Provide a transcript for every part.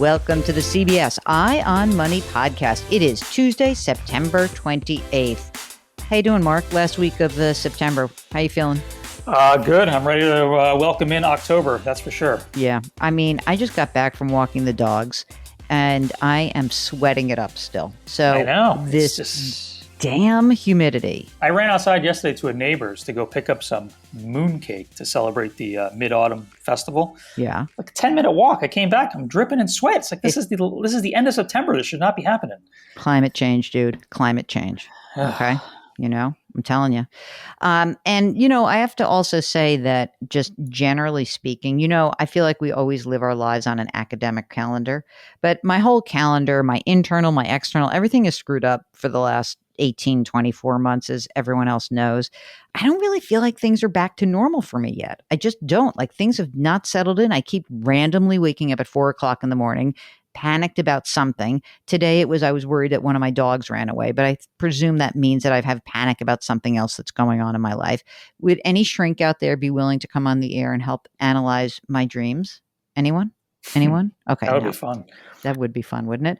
welcome to the CBS Eye on Money podcast. It is Tuesday, September 28th. How you doing, Mark? Last week of September. How you feeling? Good. I'm ready to welcome in October. That's for sure. Yeah. I mean, I just got back from walking the dogs, and I am sweating it up still. So I know. This damn humidity. I ran outside yesterday to a neighbor's to go pick up some mooncake to celebrate the Mid-Autumn Festival. Yeah. Like a 10-minute walk. I came back. I'm dripping in sweat. It's like this is the end of September. This should not be happening. Climate change, dude. Climate change. Okay. I'm telling you. And, I have to also say that just generally speaking, I feel like we always live our lives on an academic calendar, but my whole calendar, my internal, my external, everything is screwed up for the last 18, 24 months, as everyone else knows. I don't really feel like things are back to normal for me yet. I just don't. Like, things have not settled in. I keep randomly waking up at 4:00 in the morning, panicked about something. Today I was worried that one of my dogs ran away, but I presume that means that I have panic about something else that's going on in my life. Would any shrink out there be willing to come on the air and help analyze my dreams? Anyone? Okay. That would be fun. That would be fun, wouldn't it?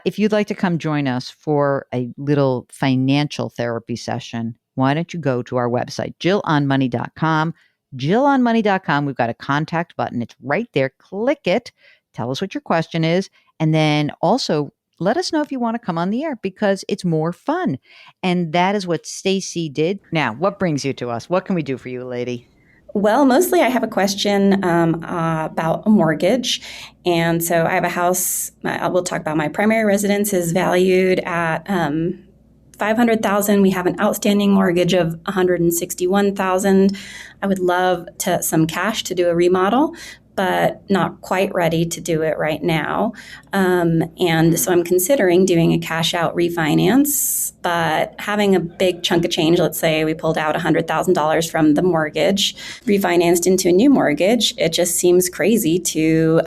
If you'd like to come join us for a little financial therapy session, why don't you go to our website, jillonmoney.com. Jillonmoney.com. We've got a contact button. It's right there. Click it. Tell us what your question is. And then also let us know if you want to come on the air because it's more fun. And that is what Stacy did. Now, what brings you to us? What can we do for you, lady? Well, mostly I have a question about a mortgage. And so I have a house. We'll talk about my primary residence is valued at $500,000. We have an outstanding mortgage of $161,000. I would love some cash to do a remodel, but not quite ready to do it right now. And so I'm considering doing a cash out refinance, but having a big chunk of change, let's say we pulled out $100,000 from the mortgage, refinanced into a new mortgage, it just seems crazy to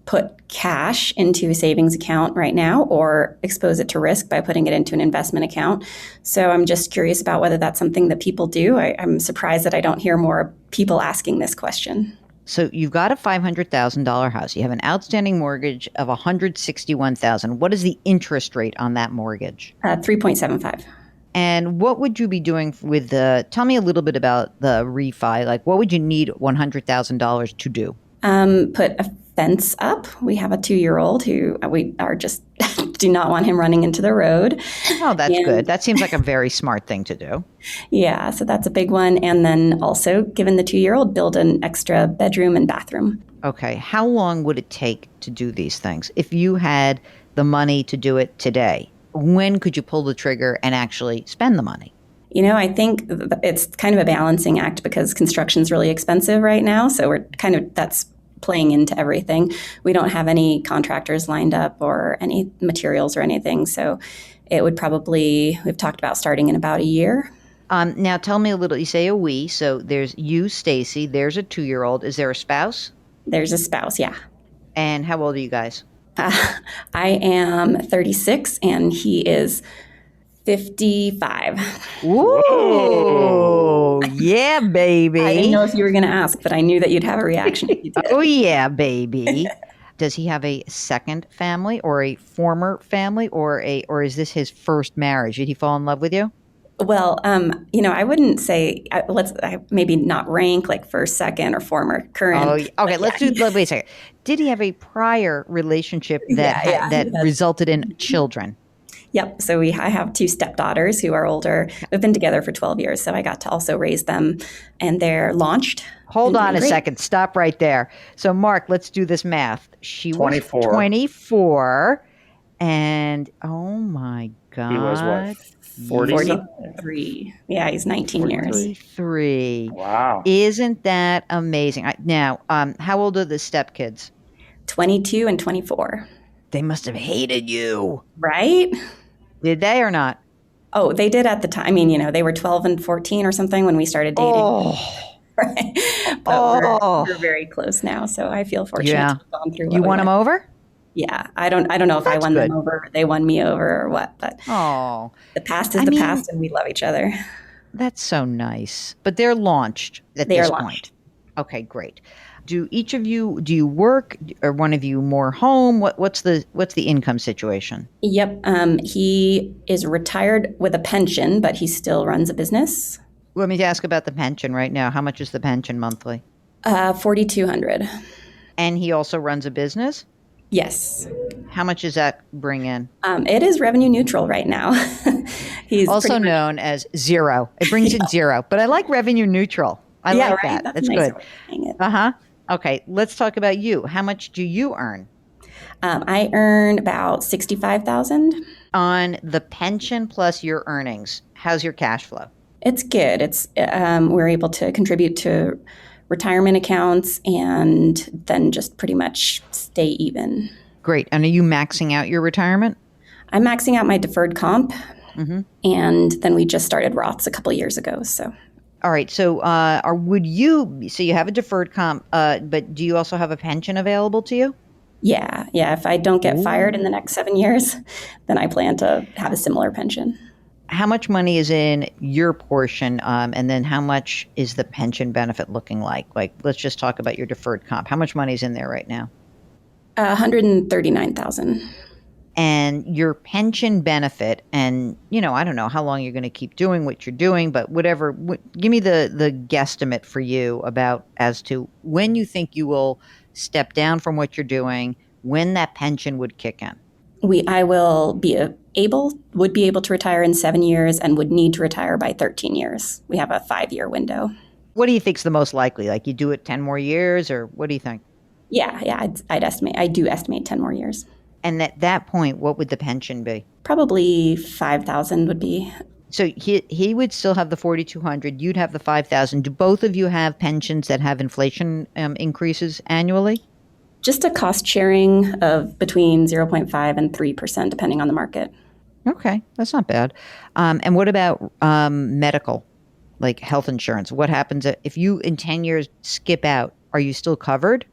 put cash into a savings account right now or expose it to risk by putting it into an investment account. So I'm just curious about whether that's something that people do. I'm surprised that I don't hear more people asking this question. So you've got a $500,000 house. You have an outstanding mortgage of $161,000. What is the interest rate on that mortgage? 3.75. And what would you be doing with tell me a little bit about the refi. Like, what would you need $100,000 to do? Put a fence up. We have a 2-year-old who we are just do not want him running into the road. Oh, that's good. That seems like a very smart thing to do. Yeah, so that's a big one. And then also, given the 2-year-old, build an extra bedroom and bathroom. Okay. How long would it take to do these things? If you had the money to do it today, when could you pull the trigger and actually spend the money? I think it's kind of a balancing act because construction's really expensive right now. So that's playing into everything. We don't have any contractors lined up or any materials or anything. So it would we've talked about starting in about a year. Now tell me a little, you say a we, so there's you, Stacy, there's a 2-year-old. Is there a spouse? There's a spouse, yeah. And how old are you guys? I am 36 and he is 55. Ooh, yeah, baby. I didn't know if you were going to ask, but I knew that you'd have a reaction if you did. Oh, yeah, baby. Does he have a second family or a former family or is this his first marriage? Did he fall in love with you? Well, I wouldn't say, maybe not rank like first, second, or former, current. Oh, okay. Wait a second. Did he have a prior relationship that resulted in children? Yep. So I have 2 stepdaughters who are older. We've been together for 12 years, so I got to also raise them, and they're launched. Hold on a second. Stop right there. So, Mark, let's do this math. She 24. was 24, and oh my God. He was what? 43. Yeah, he's 19 years. 43. Wow. Isn't that amazing? Now, how old are the stepkids? 22 and 24. They must have hated you. Right? Did they or not? Oh, they did at the time. I mean, they were 12 and 14 or something when we started dating. Oh. Right. But we're very close now, so I feel fortunate to have gone through what you won them over? Yeah. I don't know if I won them over or they won me over or what, but the past is the past and we love each other. That's so nice. But they're launched at this point. Okay, great. Do you work, or one of you more home? What's the income situation? Yep. He is retired with a pension, but he still runs a business. Let me ask about the pension right now. How much is the pension monthly? 4,200. And he also runs a business? Yes. How much does that bring in? It is revenue neutral right now. He's Also pretty much, known as zero. It brings in zero, but I like revenue neutral. I yeah, like right. that. That's a That's nicer good. way of saying it. Uh-huh. Okay, let's talk about you. How much do you earn I earn about 65,000. on the pension plus your earnings? How's your cash flow? It's good. It's we're able to contribute to retirement accounts and then just pretty much stay even. Great. And are you maxing out your retirement? I'm maxing out my deferred comp, Mm-hmm. and then we just started Roths a couple of years ago. So All right. So, so you have a deferred comp, but do you also have a pension available to you? yeah. If I don't get fired in the Ooh. next 7 years, then I plan to have a similar pension. How much money is in your portion, and then how much is the pension benefit looking like? Like, let's just talk about your deferred comp. How much money is in there right now? 139,000. And your pension benefit, and I don't know how long you're going to keep doing what you're doing, but whatever, give me the guesstimate for you about as to when you think you will step down from what you're doing, when that pension would kick in. I will be would be able to retire in 7 years and would need to retire by 13 years. We have a 5-year window. What do you think's the most likely? Like, you do it 10 more years, or what do you think? Yeah. I do estimate 10 more years. And at that point, what would the pension be? Probably 5,000 would be. So he would still have the 4,200. You'd have the 5,000. Do both of you have pensions that have inflation increases annually? Just a cost sharing of between 0.5 and 3%, depending on the market. Okay, that's not bad. And what about medical, like health insurance? What happens if you in 10 years skip out? Are you still covered?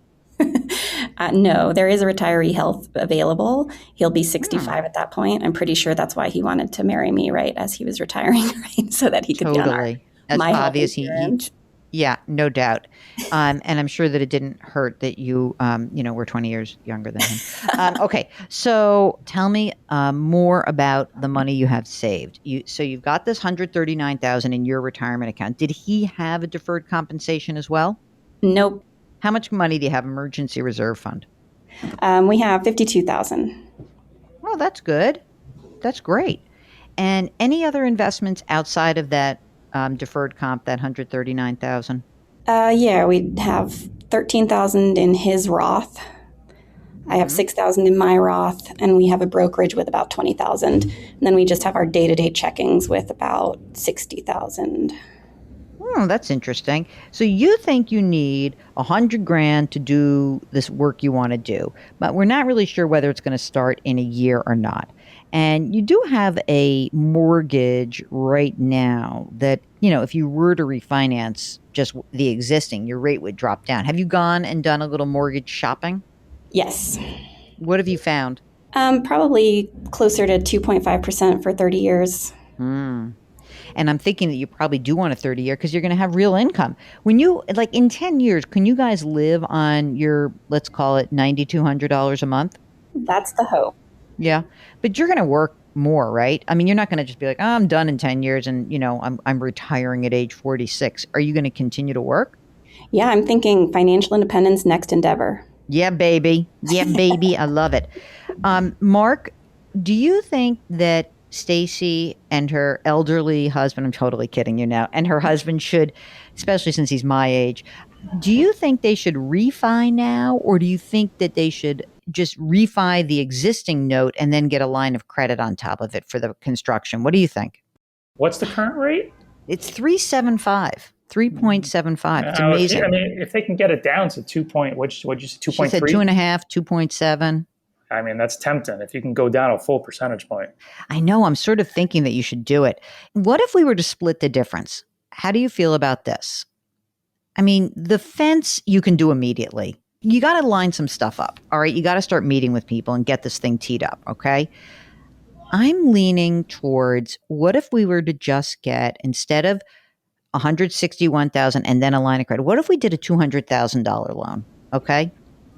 No, there is a retiree health available. He'll be 65 at that point. I'm pretty sure that's why he wanted to marry me right as he was retiring, right? So that he could be on Totally. That's my health obvious. insurance. Yeah, no doubt. And I'm sure that it didn't hurt that you, were 20 years younger than him. Okay, so tell me more about the money you have saved. So you've got this 139,000 in your retirement account. Did he have a deferred compensation as well? Nope. How much money do you have emergency reserve fund? We have 52,000. Oh, that's good. That's great. And any other investments outside of that deferred comp, that 139,000? Yeah, we have 13,000 in his Roth. I have 6,000 in my Roth, and we have a brokerage with about 20,000. And then we just have our day-to-day checkings with about 60,000. Oh, that's interesting. So you think you need 100 grand to do this work you want to do, but we're not really sure whether it's going to start in a year or not. And you do have a mortgage right now that, if you were to refinance just the existing, your rate would drop down. Have you gone and done a little mortgage shopping? Yes. What have you found? Probably closer to 2.5% for 30 years. And I'm thinking that you probably do want a 30-year because you're going to have real income. When you, like, in 10 years, can you guys live on your, let's call it $9,200 a month? That's the hope. Yeah. But you're going to work more, right? I mean, you're not going to just be like, oh, I'm done in 10 years and, I'm retiring at age 46. Are you going to continue to work? Yeah, I'm thinking financial independence, next endeavor. Yeah, baby. Yeah, baby. I love it. Mark, do you think that Stacy and her elderly husband, I'm totally kidding you now, and her husband should, especially since he's my age, do you think they should refi now, or do you think that they should just refi the existing note and then get a line of credit on top of it for the construction? What do you think? What's the current rate? It's 3.75. 3.75. It's amazing. If they can get it down to 2 point, what'd you say, 2.3? She said 2.5, 2.7. I mean, that's tempting if you can go down a full percentage point. I know. I'm sort of thinking that you should do it. What if we were to split the difference? How do you feel about this? I mean, the fence you can do immediately. You got to line some stuff up. All right. You got to start meeting with people and get this thing teed up. Okay. I'm leaning towards what if we were to just get, instead of $161,000 and then a line of credit. What if we did a $200,000 loan? Okay.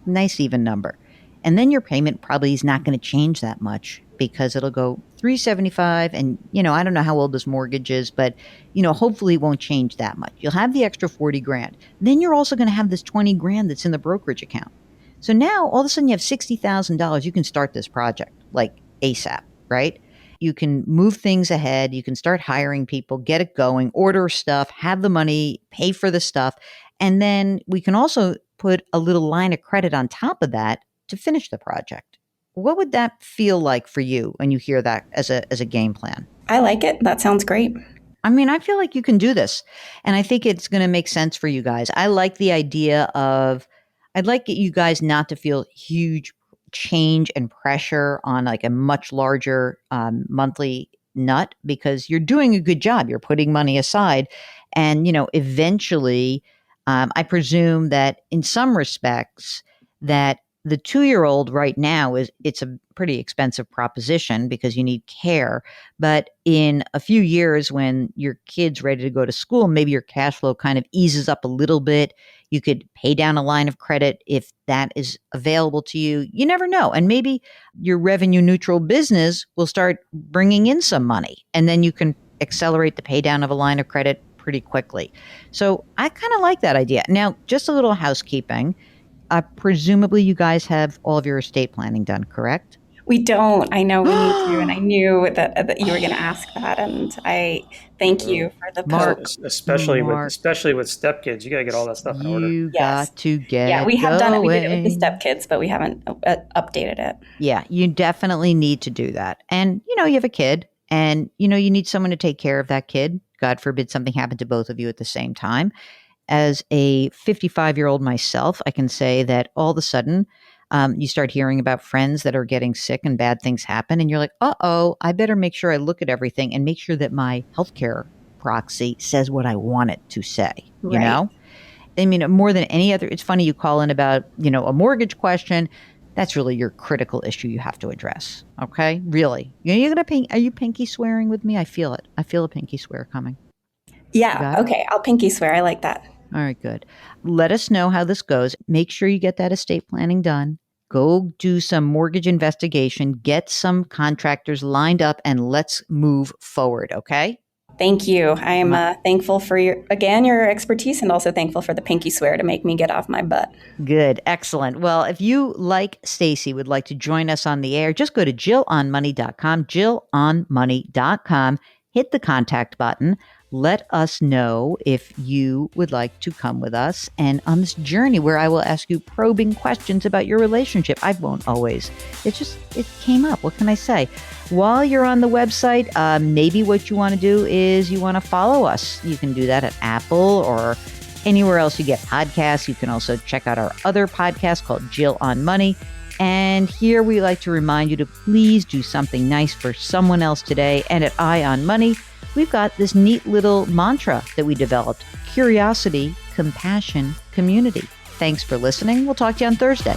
Nice even number. And then your payment probably is not going to change that much because it'll go 375. And, I don't know how old this mortgage is, but, hopefully it won't change that much. You'll have the extra 40 grand. Then you're also going to have this 20 grand that's in the brokerage account. So now all of a sudden you have $60,000. You can start this project like ASAP, right? You can move things ahead. You can start hiring people, get it going, order stuff, have the money, pay for the stuff. And then we can also put a little line of credit on top of that to finish the project. What would that feel like for you when you hear that as a game plan? I like it. That sounds great. I mean, I feel like you can do this. And I think it's going to make sense for you guys. I like the idea of, I'd like you guys not to feel huge change and pressure on like a much larger monthly nut because you're doing a good job. You're putting money aside. And, eventually, I presume that in some respects that the 2-year-old right now it's a pretty expensive proposition because you need care. But in a few years when your kid's ready to go to school, maybe your cash flow kind of eases up a little bit. You could pay down a line of credit if that is available to you. You never know. And maybe your revenue neutral business will start bringing in some money and then you can accelerate the pay down of a line of credit pretty quickly. So I kind of like that idea. Now, just a little housekeeping. Presumably you guys have all of your estate planning done, correct? We don't. I know we need to, and I knew that you were going to ask that, and I thank you for the Mark, post. Especially with stepkids, you got to get all that stuff in order. You got to get Yeah, we have done it. We did it with the going. stepkids, but we haven't updated it. Yeah, you definitely need to do that. And, you have a kid and, you need someone to take care of that kid. God forbid something happened to both of you at the same time. As a 55-year-old myself, I can say that all of a sudden you start hearing about friends that are getting sick and bad things happen. And you're like, I better make sure I look at everything and make sure that my healthcare proxy says what I want it to say, Right. I mean, more than any other, it's funny you call in about, a mortgage question. That's really your critical issue you have to address. Okay. Really. Are you pinky swearing with me? I feel it. I feel a pinky swear coming. Yeah. Okay. I'll pinky swear. I like that. All right, good. Let us know how this goes. Make sure you get that estate planning done. Go do some mortgage investigation, get some contractors lined up, and let's move forward, okay? Thank you. I am thankful for your expertise and also thankful for the pinky swear to make me get off my butt. Good. Excellent. Well, if you, like Stacy, would like to join us on the air, just go to jillonmoney.com, jillonmoney.com, hit the contact button. Let us know if you would like to come with us and on this journey where I will ask you probing questions about your relationship. I won't always. It came up. What can I say? While you're on the website, maybe what you want to do is you want to follow us. You can do that at Apple or anywhere else you get podcasts. You can also check out our other podcast called Jill on Money. And here we like to remind you to please do something nice for someone else today. And at Eye on Money, we've got this neat little mantra that we developed: curiosity, compassion, community. Thanks for listening. We'll talk to you on Thursday.